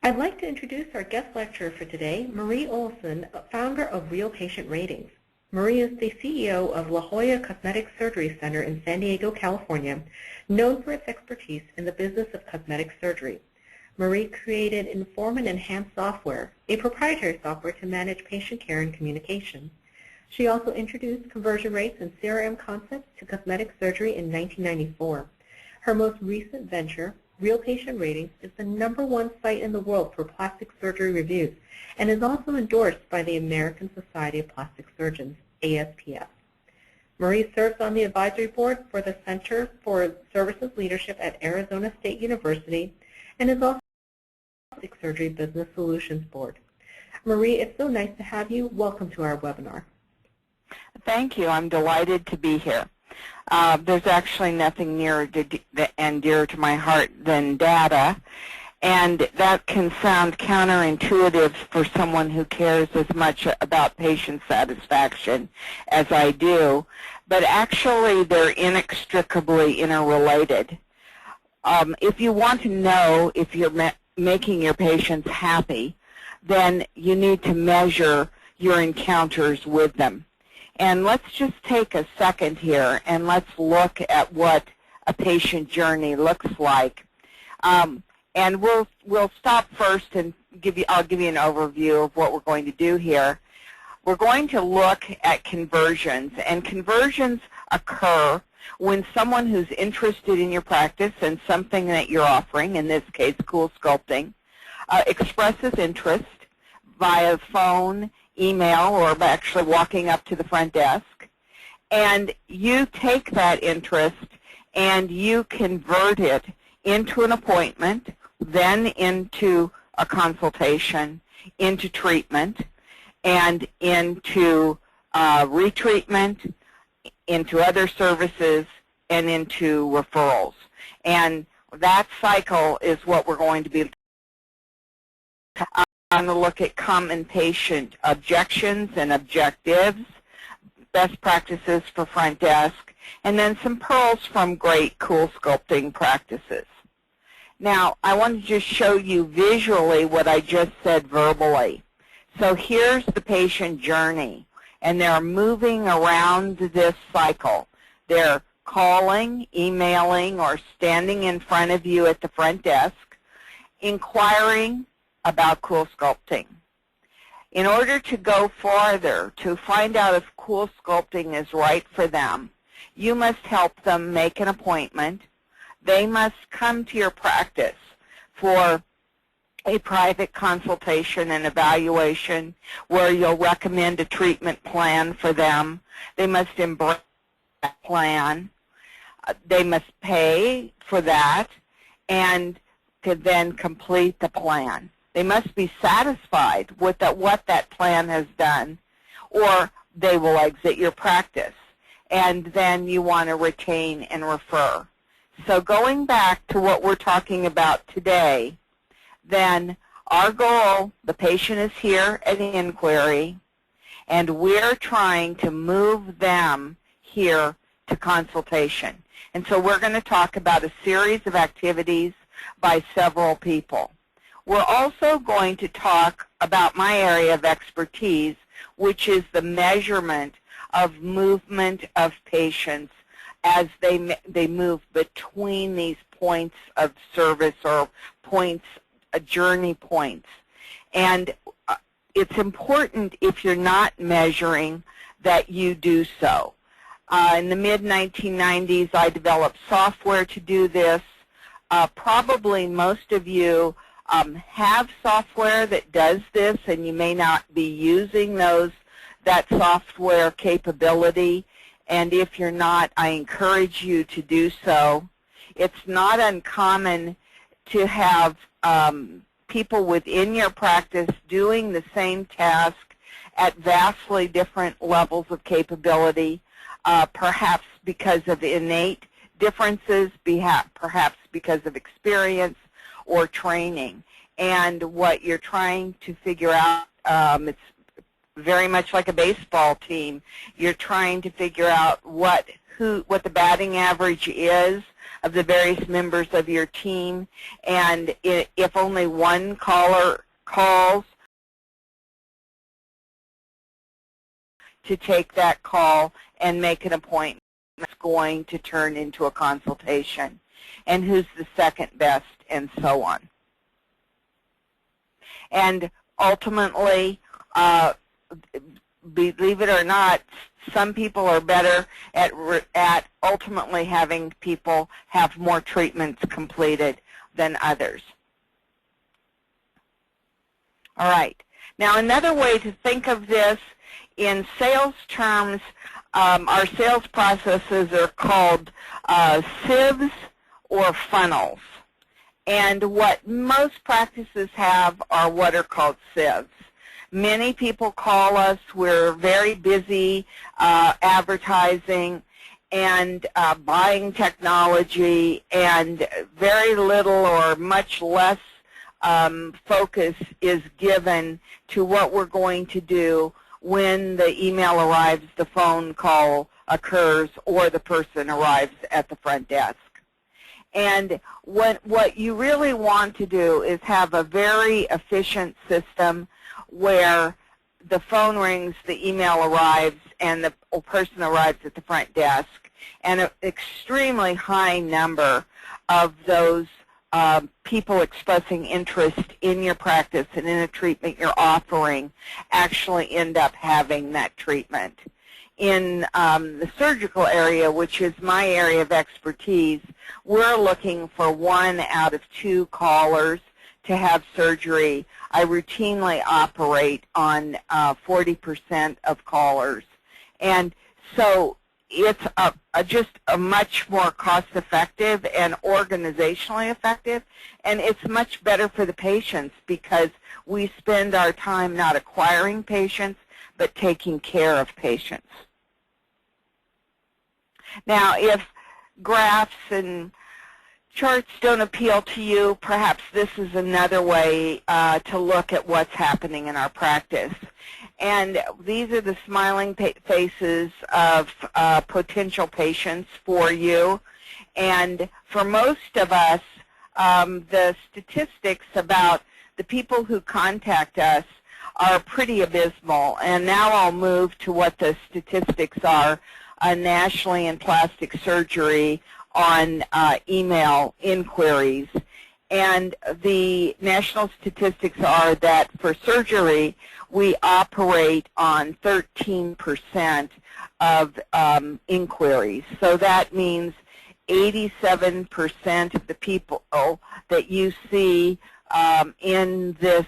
I'd like to introduce our guest lecturer for today, Marie Olson, founder of Real Patient Ratings. Marie is the CEO of La Jolla Cosmetic Surgery Center in San Diego, California, known for its expertise in the business of cosmetic surgery. Marie created Inform and Enhance software, a proprietary software to manage patient care and communication. She also introduced conversion rates and CRM concepts to cosmetic surgery in 1994. Her most recent venture, Real Patient Ratings, is the #1 site in the world for plastic surgery reviews and is also endorsed by the American Society of Plastic Surgeons, ASPS. Marie serves on the advisory board for the Center for Services Leadership at Arizona State University and is also on the Plastic Surgery Business Solutions Board. Marie, it's so nice to have you. Welcome to our webinar. Thank you. I'm delighted to be here. There's actually nothing nearer and dearer to my heart than data, and that can sound counterintuitive for someone who cares as much about patient satisfaction as I do, but actually they're inextricably interrelated. If you want to know if you're making your patients happy, then you need to measure your encounters with them. And let's just take a second here and let's look at what a patient journey looks like. And we'll stop first and I'll give you an overview of what we're going to do here. We're going to look at conversions, and conversions occur when someone who's interested in your practice and something that you're offering, in this case CoolSculpting, expresses interest via phone, email, or by actually walking up to the front desk, and you take that interest and you convert it into an appointment, then into a consultation, into treatment, and into retreatment, into other services, and into referrals. And that cycle is what we're going to be I'm going to look at common patient objections and objectives, best practices for front desk, and then some pearls from great CoolSculpting practices. Now, I want to just show you visually what I just said verbally. So here's the patient journey, and they're moving around this cycle. They're calling, emailing, or standing in front of you at the front desk, inquiring about CoolSculpting. In order to go farther, to find out if CoolSculpting is right for them, you must help them make an appointment. They must come to your practice for a private consultation and evaluation where you'll recommend a treatment plan for them. They must embrace that plan. They must pay for that and to then complete the plan. They must be satisfied with what that plan has done, or they will exit your practice. And then you want to retain and refer. So going back to what we're talking about today, then our goal, the patient is here at the inquiry, and we're trying to move them here to consultation. And so we're going to talk about a series of activities by several people. We're also going to talk about my area of expertise, which is the measurement of movement of patients as they move between these points of service or points, journey points. And it's important, if you're not measuring, that you do so. In the mid-1990s, I developed software to do this. Probably most of you have software that does this, and you may not be using that software capability. And if you're not, I encourage you to do so. It's not uncommon to have people within your practice doing the same task at vastly different levels of capability, perhaps because of innate differences, perhaps because of experience or training. And what you're trying to figure out, it's very much like a baseball team. You're trying to figure out what the batting average is of the various members of your team, and if only one caller calls, to take that call and make an appointment that's going to turn into a consultation, and who's the second best, and so on. And ultimately, believe it or not, some people are better at ultimately having people have more treatments completed than others. All right. Now, another way to think of this in sales terms, our sales processes are called sieves or funnels. And what most practices have are what are called sieves. Many people call us. We're very busy advertising and buying technology, and very little or much less focus is given to what we're going to do when the email arrives, the phone call occurs, or the person arrives at the front desk. And what you really want to do is have a very efficient system where the phone rings, the email arrives, and the person arrives at the front desk, and an extremely high number of those people expressing interest in your practice and in a treatment you're offering actually end up having that treatment. In the surgical area, which is my area of expertise, we're looking for 1 out of 2 callers to have surgery. I routinely operate on 40% of callers. And so it's just a much more cost-effective and organizationally effective, and it's much better for the patients because we spend our time not acquiring patients, but taking care of patients. Now, if graphs and charts don't appeal to you, perhaps this is another way to look at what's happening in our practice. And these are the smiling faces of potential patients for you. And for most of us, the statistics about the people who contact us are pretty abysmal. And now I'll move to what the statistics are nationally in plastic surgery on email inquiries. And the national statistics are that for surgery, we operate on 13% of inquiries. So that means 87% of the people that you see in this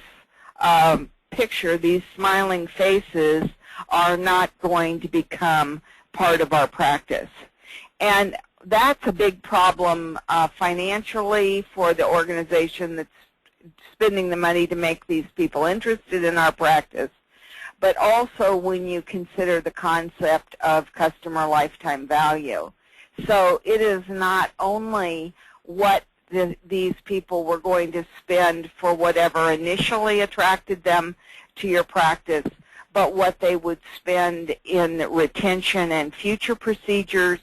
picture, these smiling faces, are not going to become part of our practice. And that's a big problem financially for the organization that's spending the money to make these people interested in our practice, but also when you consider the concept of customer lifetime value. So it is not only what these people were going to spend for whatever initially attracted them to your practice, but what they would spend in retention and future procedures,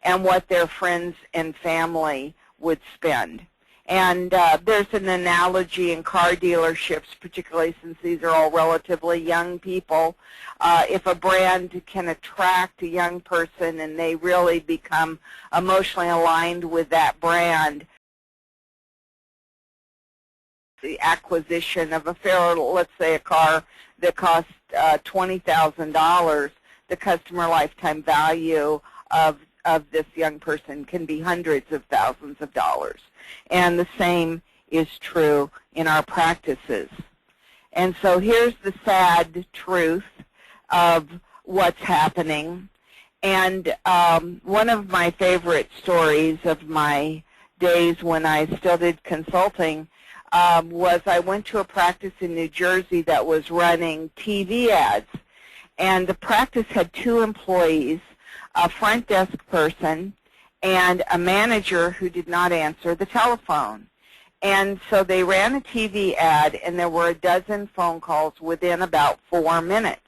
and what their friends and family would spend. And there's an analogy in car dealerships, particularly since these are all relatively young people. If a brand can attract a young person and they really become emotionally aligned with that brand, the acquisition of a fair, let's say a car that costs $20,000, the customer lifetime value of this young person can be hundreds of thousands of dollars. And the same is true in our practices. And so here's the sad truth of what's happening. And one of my favorite stories of my days when I still did consulting was I went to a practice in New Jersey that was running TV ads. And the practice had 2 employees, a front desk person, and a manager who did not answer the telephone. And so they ran a TV ad, and there were a dozen phone calls within about 4 minutes.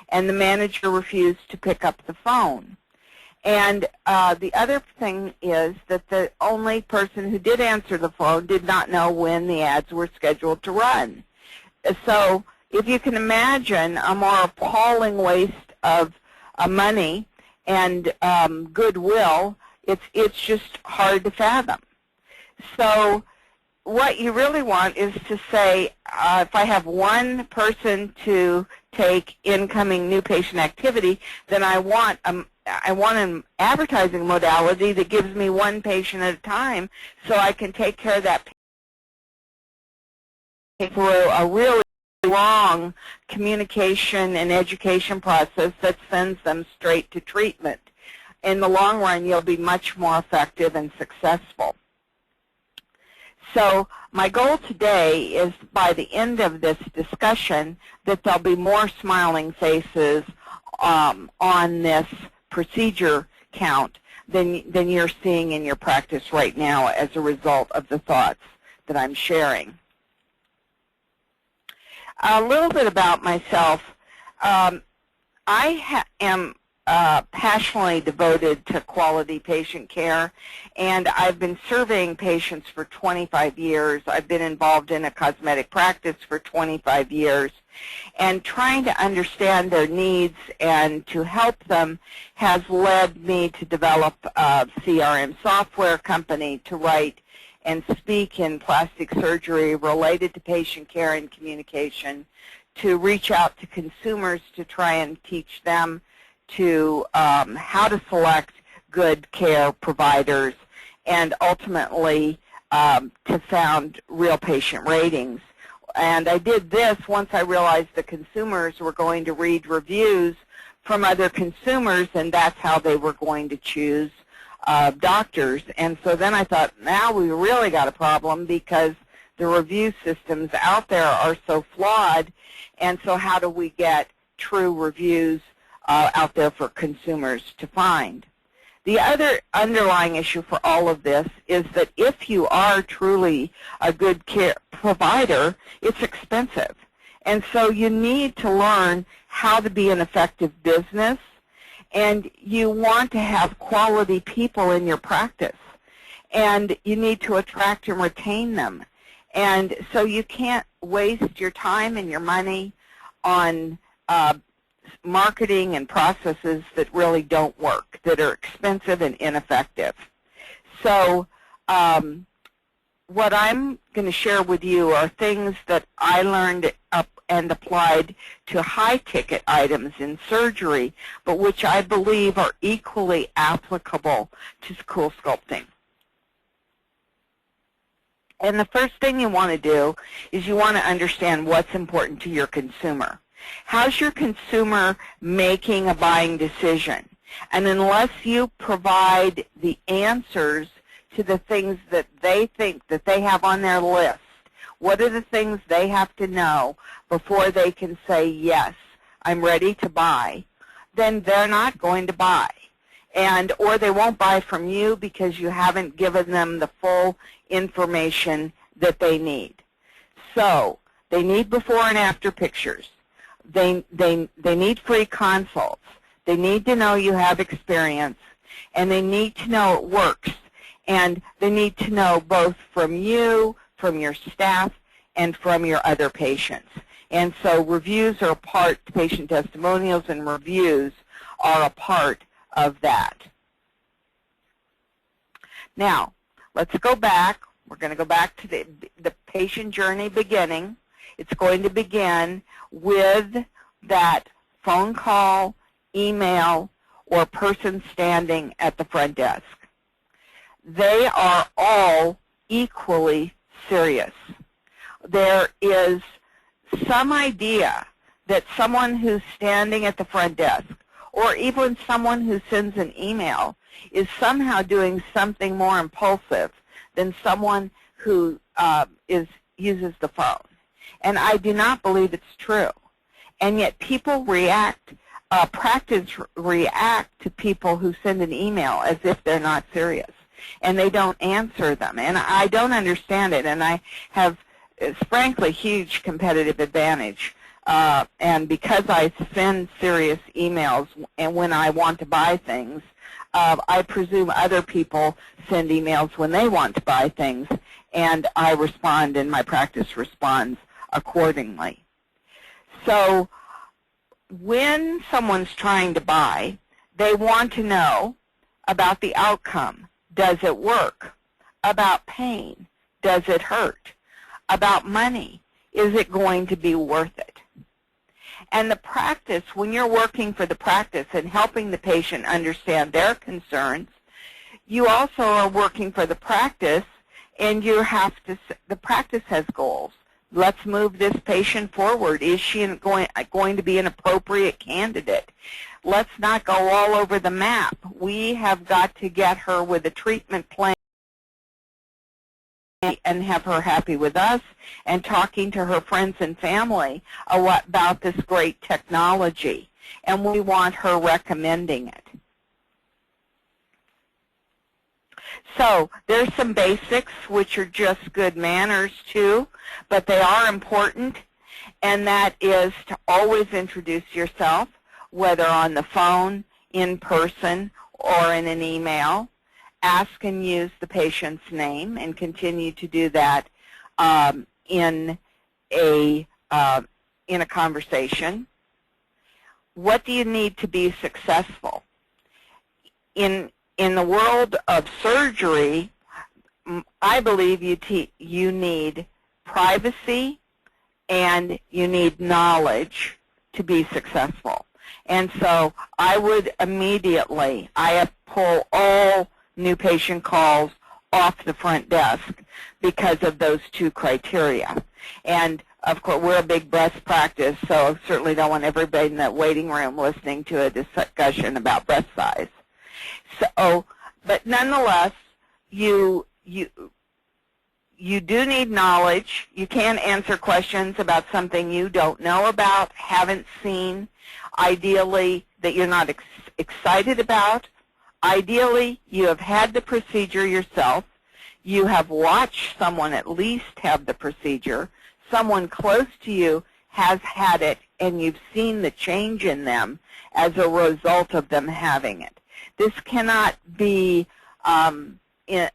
And the manager refused to pick up the phone. And the other thing is that the only person who did answer the phone did not know when the ads were scheduled to run. So if you can imagine a more appalling waste of money and goodwill, it's just hard to fathom. So what you really want is to say, if I have one person to take incoming new patient activity, then I want an advertising modality that gives me one patient at a time, so I can take care of that patient through a really long communication and education process that sends them straight to treatment. In the long run, you'll be much more effective and successful. So my goal today is, by the end of this discussion, that there'll be more smiling faces on this procedure count than you're seeing in your practice right now as a result of the thoughts that I'm sharing. A little bit about myself. I am passionately devoted to quality patient care, and I've been surveying patients for 25 years. I've been involved in a cosmetic practice for 25 years, and trying to understand their needs and to help them has led me to develop a CRM software company to write and speak in plastic surgery related to patient care and communication, to reach out to consumers to try and teach them to how to select good care providers, and ultimately to found Real Patient Ratings. And I did this once I realized the consumers were going to read reviews from other consumers, and that's how they were going to choose doctors. And so then I thought, now we really got a problem, because the review systems out there are so flawed, and so how do we get true reviews out there for consumers to find? The other underlying issue for all of this is that if you are truly a good care provider, it's expensive. And so you need to learn how to be an effective business, and you want to have quality people in your practice, and you need to attract and retain them. And so you can't waste your time and your money on marketing and processes that really don't work, that are expensive and ineffective. So what I'm going to share with you are things that I learned and applied to high-ticket items in surgery, but which I believe are equally applicable to CoolSculpting. And the first thing you want to do is you want to understand what's important to your consumer. How's your consumer making a buying decision? And unless you provide the answers to the things that they think that they have on their list, what are the things they have to know before they can say, yes, I'm ready to buy, then they're not going to buy. Or they won't buy from you because you haven't given them the full information that they need. So they need before and after pictures. They need free consults. They need to know you have experience, and they need to know it works. And they need to know both from you, from your staff, and from your other patients. And so reviews are a part, patient testimonials and reviews are a part of that. Now, let's go back. We're going to go back to the patient journey beginning. It's going to begin with that phone call, email, or person standing at the front desk. They are all equally serious. There is some idea that someone who's standing at the front desk, or even someone who sends an email, is somehow doing something more impulsive than someone who uses the phone. And I do not believe it's true. And yet people react, practice react to people who send an email as if they're not serious, and they don't answer them. And I don't understand it, and I have, frankly, huge competitive advantage. And because I send serious emails and when I want to buy things, I presume other people send emails when they want to buy things, and I respond, and my practice responds accordingly. So when someone's trying to buy, they want to know about the outcome. Does it work? About pain. Does it hurt? About money. Is it going to be worth it? And the practice, when you're working for the practice and helping the patient understand their concerns, you also are working for the practice, and you have to, the practice has goals. Let's move this patient forward. Is she going to be an appropriate candidate? Let's not go all over the map. We have got to get her with a treatment plan and have her happy with us and talking to her friends and family about this great technology. And we want her recommending it. So there's some basics, which are just good manners too, but they are important, and that is to always introduce yourself, whether on the phone, in person, or in an email. Ask and use the patient's name, and continue to do that in a conversation. What do you need to be successful? In the world of surgery, I believe you need privacy and you need knowledge to be successful. And so I would immediately, pull all new patient calls off the front desk because of those two criteria. And of course, we're a big breast practice, so I certainly don't want everybody in that waiting room listening to a discussion about breast size. So, but nonetheless, you do need knowledge. You can't answer questions about something you don't know about, haven't seen, ideally that you're not excited about. Ideally, you have had the procedure yourself. You have watched someone at least have the procedure. Someone close to you has had it, and you've seen the change in them as a result of them having it. This cannot be, it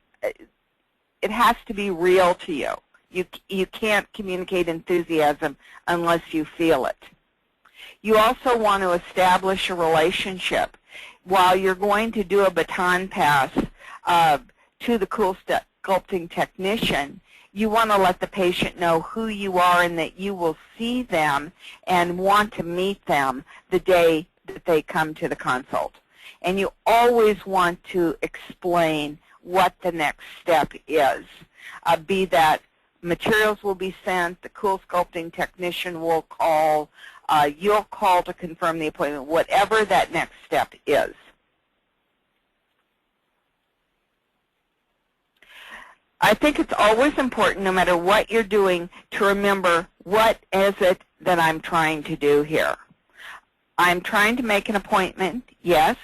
has to be real to you. You can't communicate enthusiasm unless you feel it. You also want to establish a relationship. While you're going to do a baton pass to the Cool Sculpting technician, you want to let the patient know who you are and that you will see them and want to meet them the day that they come to the consult. And you always want to explain what the next step is. Be that materials will be sent, the Cool Sculpting technician will call, you'll call to confirm the appointment, whatever that next step is. I think it's always important, no matter what you're doing, to remember what is it that I'm trying to do here. I'm trying to make an appointment, yes,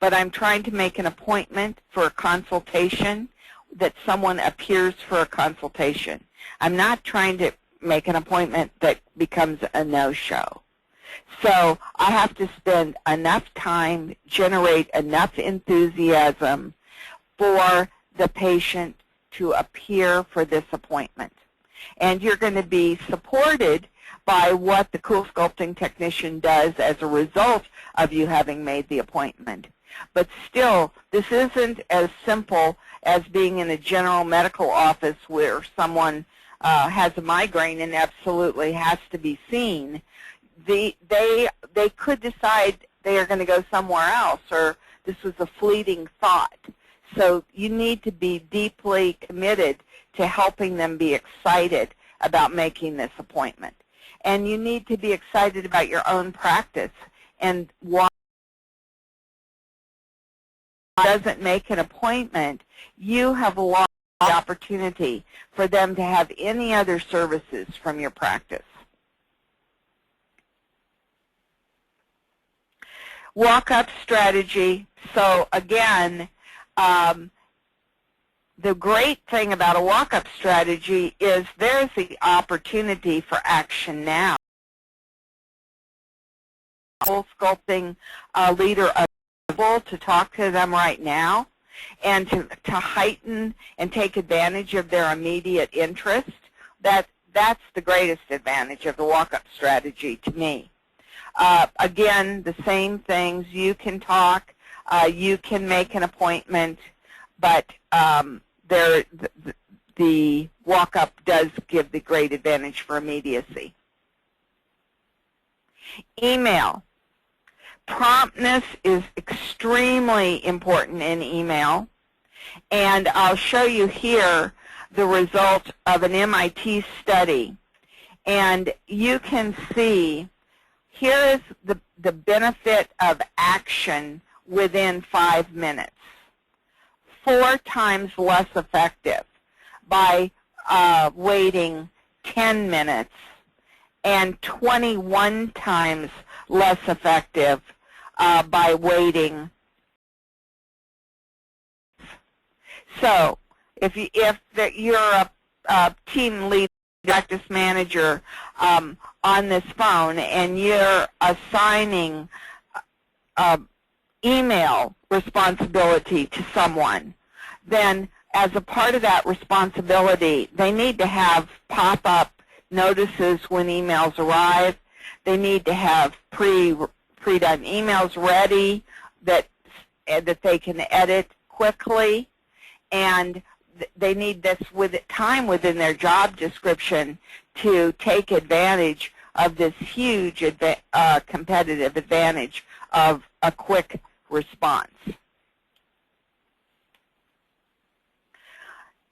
but I'm trying to make an appointment for a consultation, that someone appears for a consultation. I'm not trying to make an appointment that becomes a no-show. So I have to spend enough time, generate enough enthusiasm for the patient to appear for this appointment. And you're going to be supported by what the Cool Sculpting technician does as a result of you having made the appointment. But still, this isn't as simple as being in a general medical office where someone has a migraine and absolutely has to be seen. They could decide they are going to go somewhere else, or this was a fleeting thought. So you need to be deeply committed to helping them be excited about making this appointment. And you need to be excited about your own practice and why doesn't make an appointment, you have lost the opportunity for them to have any other services from your practice. Walk-up strategy. So again, the great thing about a walk-up strategy is there's the opportunity for action now. Cool Sculpting leader of available to talk to them right now and to heighten and take advantage of their immediate interest, that's the greatest advantage of the walk-up strategy to me. Again, the same things. You can talk, you can make an appointment, but the walk-up does give the great advantage for immediacy. Email. Promptness is extremely important in email, and I'll show you here the result of an MIT study. And you can see here is the benefit of action within 5 minutes. 4 times less effective by waiting 10 minutes, and 21 times less effective by waiting. So if you're a team lead, practice manager on this phone, and you're assigning email responsibility to someone, then as a part of that responsibility, they need to have pop-up notices when emails arrive. They need to have pre-done emails ready that they can edit quickly, and they need this time within their job description to take advantage of this huge competitive advantage of a quick response.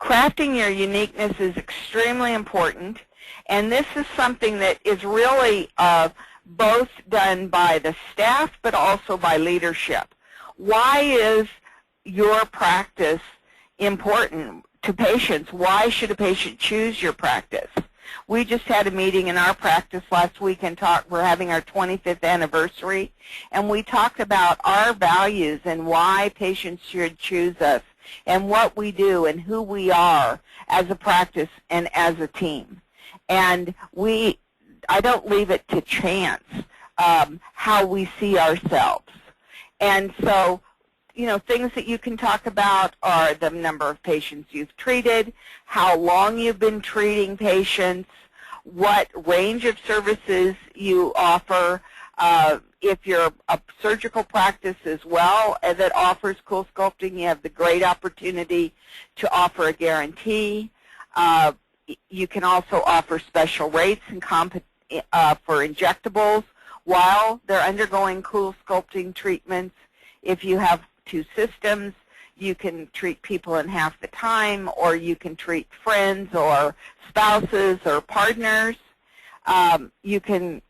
Crafting your uniqueness is extremely important, and this is something that is really both done by the staff but also by leadership. Why is your practice important to patients? Why should a patient choose your practice? We just had a meeting in our practice last week and we're having our 25th anniversary, and we talked about our values and why patients should choose us and what we do and who we are as a practice and as a team. And I don't leave it to chance how we see ourselves. And so, things that you can talk about are the number of patients you've treated, how long you've been treating patients, what range of services you offer. If you're a surgical practice as well that offers CoolSculpting, you have the great opportunity to offer a guarantee. You can also offer special rates and for injectables while they're undergoing CoolSculpting treatments. If you have 2 systems, you can treat people in half the time, or you can treat friends or spouses or partners. You can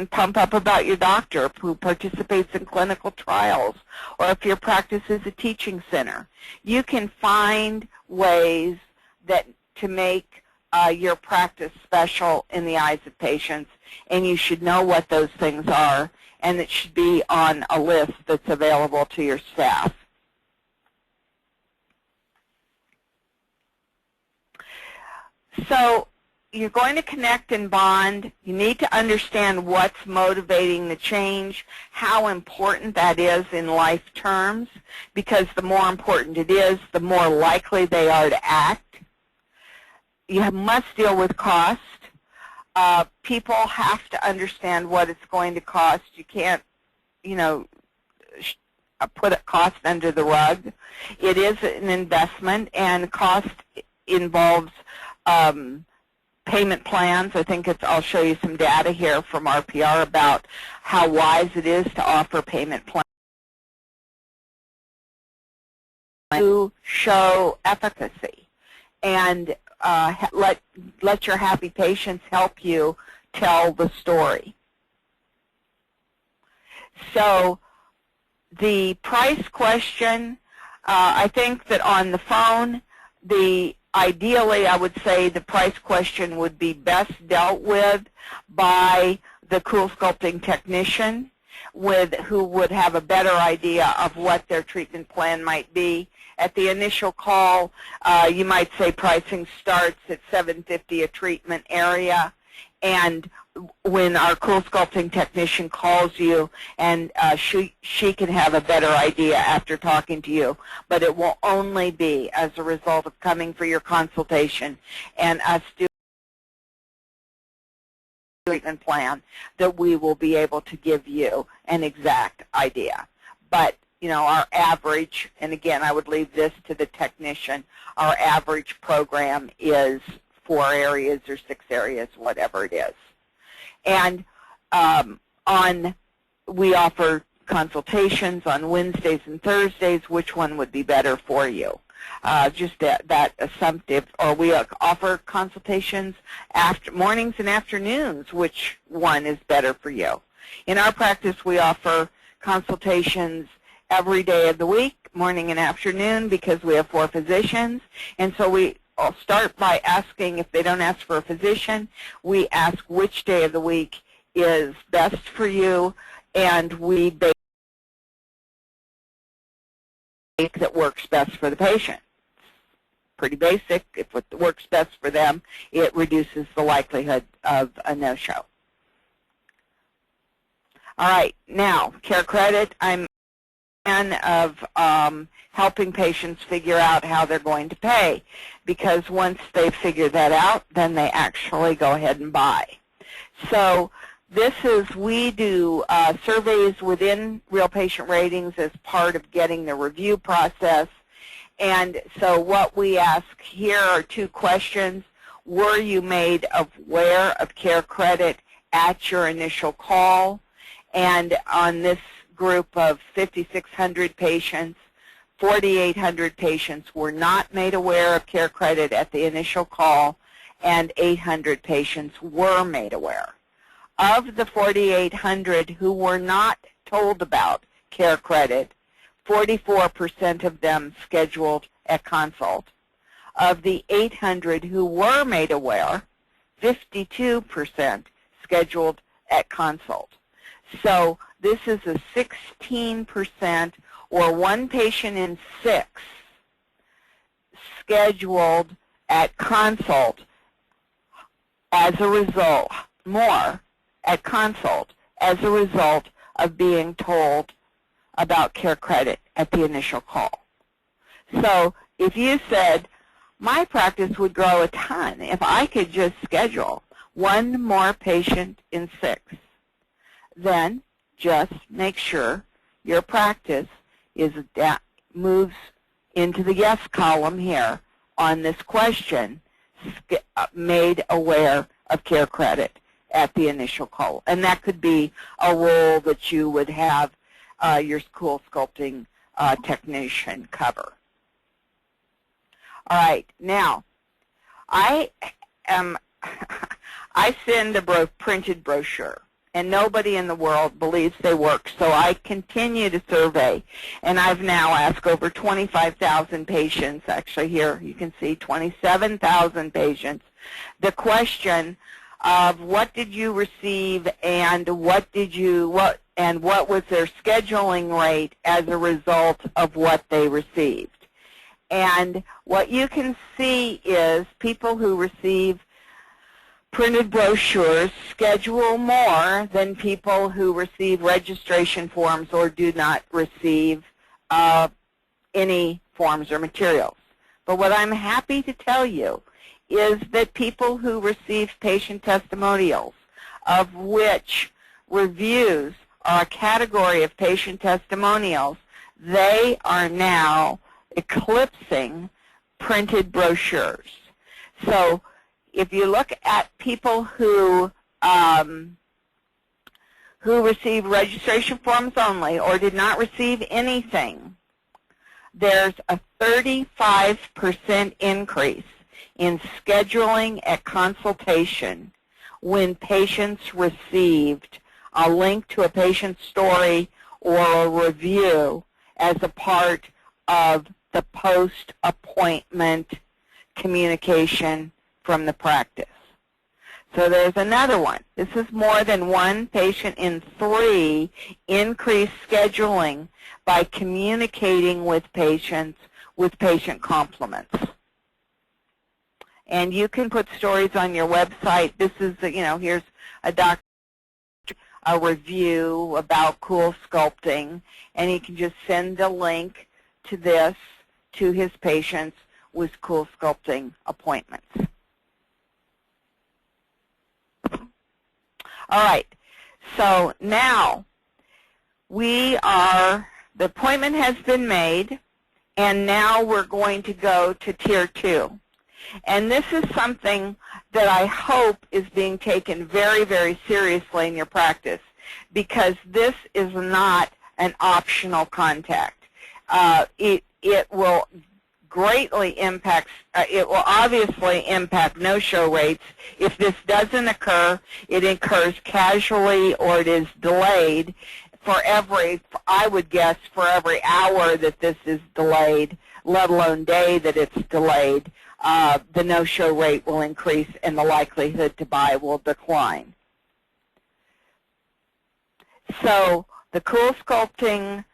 pump up about your doctor who participates in clinical trials, or if your practice is a teaching center. You can find ways to make your practice special in the eyes of patients, and you should know what those things are, and it should be on a list that's available to your staff. So you're going to connect and bond. You need to understand what's motivating the change, how important that is in life terms, because the more important it is, the more likely they are to act. You must deal with cost. People have to understand what it's going to cost. You can't, put a cost under the rug. It is an investment, and cost involves payment plans. I think I'll show you some data here from RPR about how wise it is to offer payment plans to show efficacy, and let your happy patients help you tell the story. So the price question, I think that on the phone, ideally I would say the price question would be best dealt with by the CoolSculpting technician who would have a better idea of what their treatment plan might be. At the initial call, you might say pricing starts at $750 a treatment area, and when our Cool Sculpting technician calls you, and she can have a better idea after talking to you, but it will only be as a result of coming for your consultation and us doing a treatment plan that we will be able to give you an exact idea. But you know, our average, and again, I would leave this to the technician, our average program is 4 areas or 6 areas, whatever it is. And we offer consultations on Wednesdays and Thursdays. Which one would be better for you? Just that assumptive, or we offer consultations after mornings and afternoons. Which one is better for you? In our practice, we offer consultations every day of the week, morning and afternoon, because we have 4 physicians. And so I'll start by asking, if they don't ask for a physician, we ask which day of the week is best for you, and we base that works best for the patient. Pretty basic. If it works best for them, it reduces the likelihood of a no-show. All right, now, CareCredit. I'm of helping patients figure out how they're going to pay, because once they figure that out, then they actually go ahead and buy. So we do surveys within Real Patient Ratings as part of getting the review process. And so what we ask here are 2 questions. Were you made aware of CareCredit at your initial call? And on this group of 5,600 patients, 4,800 patients were not made aware of CareCredit at the initial call, and 800 patients were made aware. Of the 4,800 who were not told about CareCredit, 44% of them scheduled at consult. Of the 800 who were made aware, 52% scheduled at consult. So this is a 16%, or 1 patient in 6 scheduled at consult as a result, more at consult as a result of being told about CareCredit at the initial call. So if you said, my practice would grow a ton if I could just schedule 1 more patient in 6, then just make sure your practice moves into the yes column here on this question, made aware of CareCredit at the initial call. And that could be a role that you would have your Cool Sculpting technician cover. All right, now I send a printed brochure, and nobody in the world believes they work, so I continue to survey, and I've now asked over 25,000 patients. Actually, here you can see 27,000 patients the question of what did you receive and what was their scheduling rate as a result of what they received. And what you can see is people who receive printed brochures schedule more than people who receive registration forms or do not receive any forms or materials. But what I'm happy to tell you is that people who receive patient testimonials, of which reviews are a category of patient testimonials, they are now eclipsing printed brochures. So if you look at people who receive registration forms only or did not receive anything, there's a 35% increase in scheduling at consultation when patients received a link to a patient's story or a review as a part of the post-appointment communication from the practice. So there's another one. This is more than 1 patient in 3 increased scheduling by communicating with patients with patient compliments. And you can put stories on your website. This is, here's a doctor a review about Cool Sculpting, and he can just send a link to this to his patients with Cool Sculpting appointments. All right, so now the appointment has been made, and now we're going to go to Tier 2. And this is something that I hope is being taken very, very seriously in your practice, because this is not an optional contact. It will greatly impact, it will obviously impact no-show rates. If this doesn't occur, it occurs casually or it is delayed for every, I would guess, for every hour that this is delayed, let alone day that it's delayed, the no-show rate will increase and the likelihood to buy will decline. So the Cool Sculpting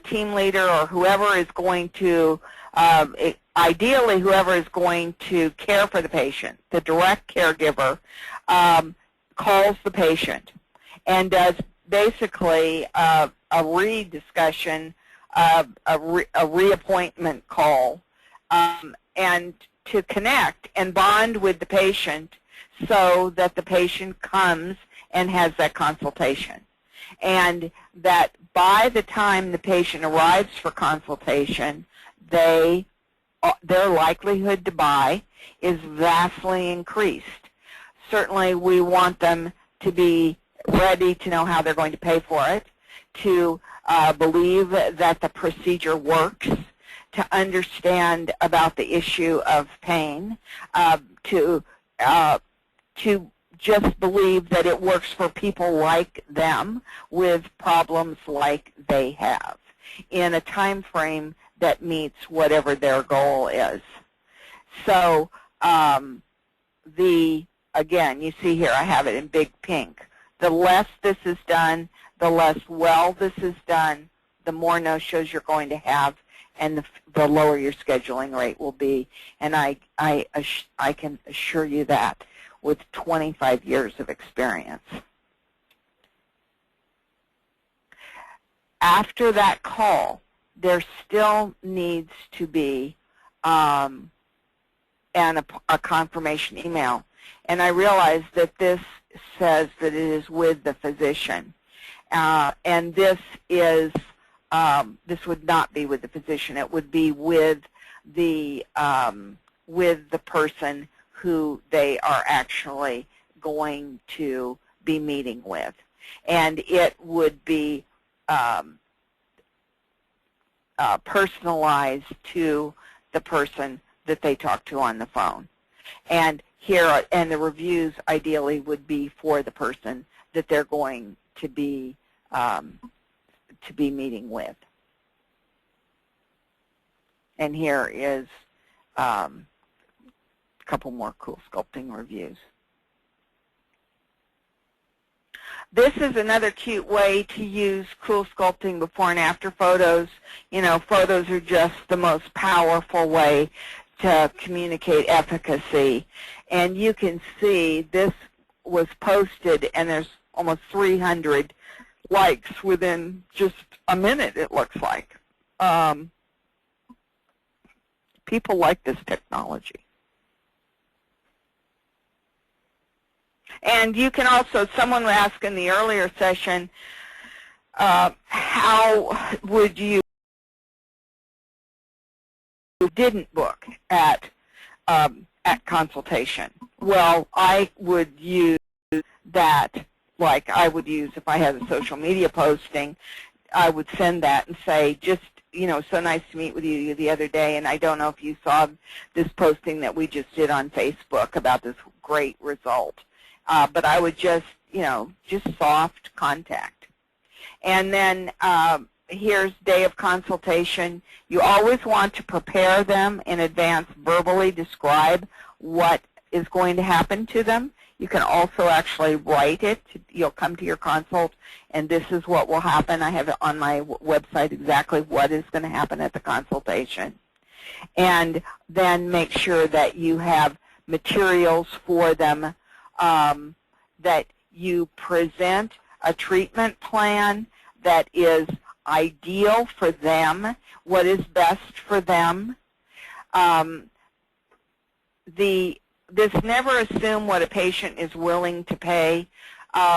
team leader, or whoever is going to, ideally whoever is going to care for the patient, the direct caregiver, calls the patient and does basically a re-discussion, a reappointment call, and to connect and bond with the patient so that the patient comes and has that consultation. And that by the time the patient arrives for consultation, their likelihood to buy is vastly increased. Certainly we want them to be ready to know how they're going to pay for it, to believe that the procedure works, to understand about the issue of pain, to just believe that it works for people like them with problems like they have in a time frame that meets whatever their goal is. So again, you see here I have it in big pink. The less this is done, the less well this is done, the more no-shows you're going to have, and the lower your scheduling rate will be. And I can assure you that with 25 years of experience. After that call, there still needs to be a confirmation email. And I realize that this says that it is with the physician. And this is, this would not be with the physician. It would be with the person who they are actually going to be meeting with. And it would be personalized to the person that they talk to on the phone. And here, and the reviews ideally would be for the person that they're going to be meeting with. And here is a couple more Cool Sculpting reviews. This is another cute way to use Cool Sculpting before and after photos. You know, photos are just the most powerful way to communicate efficacy. And you can see this was posted, and there's almost 300 likes within just a minute, it looks like. People like this technology. And you can also, someone asked in the earlier session, how would you didn't book at consultation? Well, I would use that, like I would use if I had a social media posting, I would send that and say, just, you know, so nice to meet with you the other day, and I don't know if you saw this posting that we just did on Facebook about this great result. But I would just, you know, just soft contact. And then here's day of consultation. You always want to prepare them in advance, verbally describe what is going to happen to them. You can also actually write it. You'll come to your consult, and this is what will happen. I have it on my website exactly what is going to happen at the consultation. And then make sure that you have materials for them that you present a treatment plan that is ideal for them, what is best for them. This never assume what a patient is willing to pay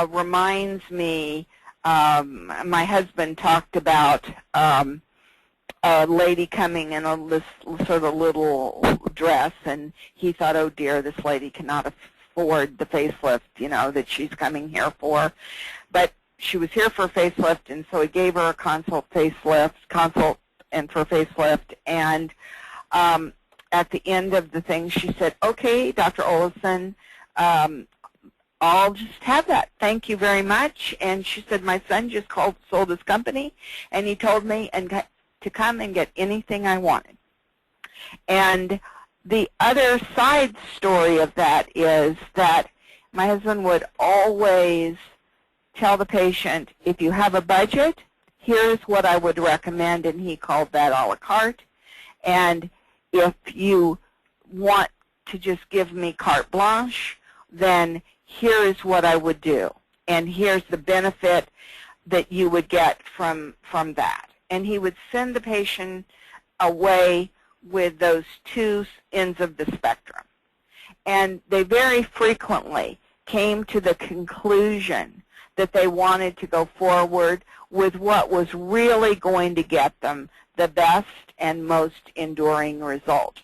reminds me, my husband talked about a lady coming in this sort of little dress, and he thought, oh dear, this lady cannot afford the facelift, you know, that she's coming here for. But she was here for a facelift, and so he gave her a consult and for facelift, and at the end of the thing, she said, okay, Dr. Olesen, I'll just have that. Thank you very much. And she said, my son just sold his company, and he told me to come and get anything I wanted. And the other side story of that is that my husband would always tell the patient, if you have a budget, here's what I would recommend, and he called that a la carte. And if you want to just give me carte blanche, then here is what I would do, and here's the benefit that you would get from that. And he would send the patient away with those two ends of the spectrum. And they very frequently came to the conclusion that they wanted to go forward with what was really going to get them the best and most enduring result,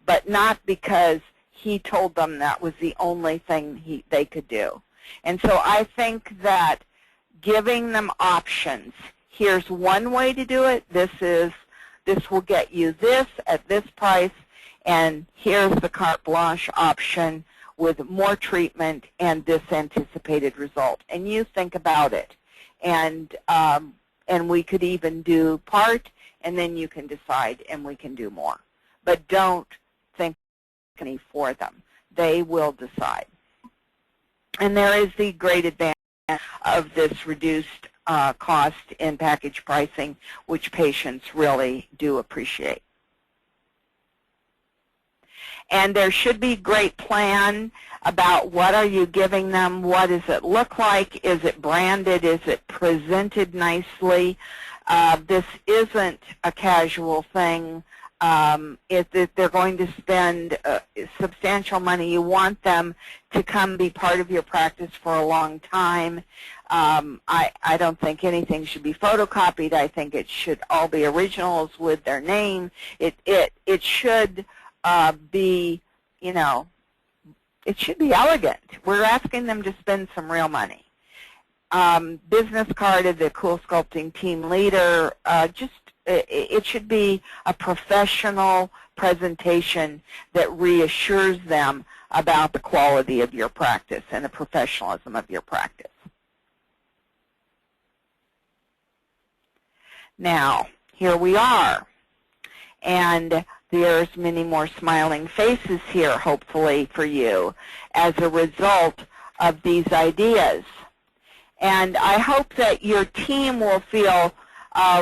but not because he told them that was the only thing they could do. And so I think that giving them options, here's one way to do it, this will get you this at this price, and here's the carte blanche option with more treatment and this anticipated result. And you think about it. And we could even do part, and then you can decide, and we can do more. But don't think any for them. They will decide. And there is the great advantage of this reduced cost in package pricing, which patients really do appreciate. And there should be great plan about what are you giving them, what does it look like, is it branded, is it presented nicely. This isn't a casual thing. If they're going to spend substantial money, you want them to come be part of your practice for a long time. I don't think anything should be photocopied. I think it should all be originals with their name. It should be, you know, it should be elegant. We're asking them to spend some real money. Business card of the Cool Sculpting team leader, it should be a professional presentation that reassures them about the quality of your practice and the professionalism of your practice. Now, here we are, and there's many more smiling faces here, hopefully, for you as a result of these ideas. And I hope that your team will feel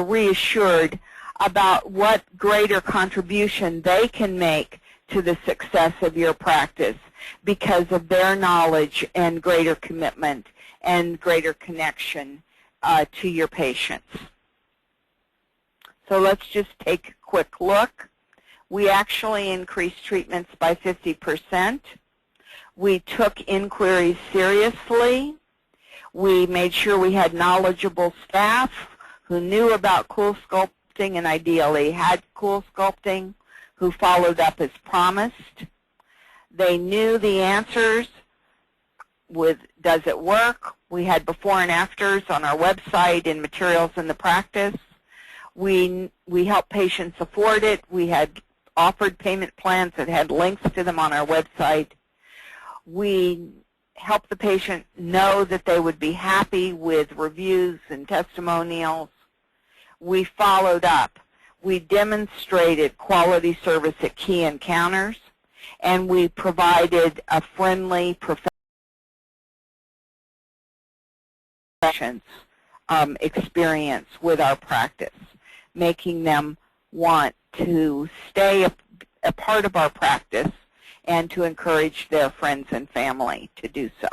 reassured about what greater contribution they can make to the success of your practice because of their knowledge and greater commitment and greater connection to your patients. So let's just take a quick look. We actually increased treatments by 50%. We took inquiries seriously. We made sure we had knowledgeable staff who knew about Cool Sculpting and ideally had Cool Sculpting, who followed up as promised. They knew the answers with does it work. We had before and afters on our website and materials in the practice. We helped patients afford it. We had offered payment plans that had links to them on our website. We helped the patient know that they would be happy with reviews and testimonials. We followed up. We demonstrated quality service at key encounters, and we provided a friendly professional experience with our practice, making them want to stay a part of our practice and to encourage their friends and family to do so.